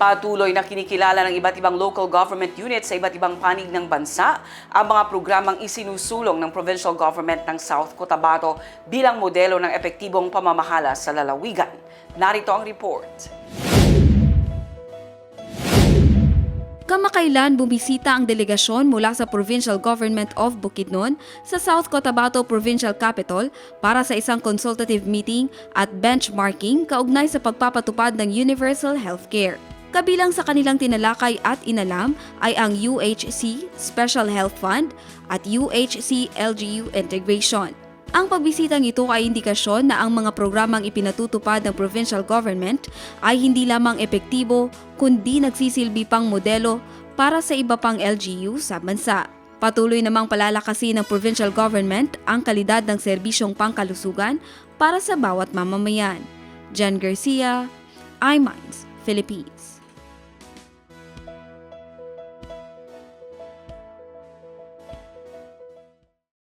Patuloy na kinikilala ng iba't ibang local government units sa iba't ibang panig ng bansa ang mga programang isinusulong ng provincial government ng South Cotabato bilang modelo ng epektibong pamamahala sa lalawigan. Narito ang report. Kamakailan bumisita ang delegasyon mula sa Provincial Government of Bukidnon sa South Cotabato Provincial Capital para sa isang consultative meeting at benchmarking kaugnay sa pagpapatupad ng universal healthcare. Kabilang sa kanilang tinalakay at inalam ay ang UHC Special Health Fund at UHC LGU Integration. Ang pagbisitang ito ay indikasyon na ang mga programang ipinatutupad ng provincial government ay hindi lamang epektibo kundi nagsisilbi pang modelo para sa iba pang LGU sa bansa. Patuloy namang palalakasin ng provincial government ang kalidad ng serbisyong pangkalusugan para sa bawat mamamayan. Jan Garcia, iMinds, Philippines.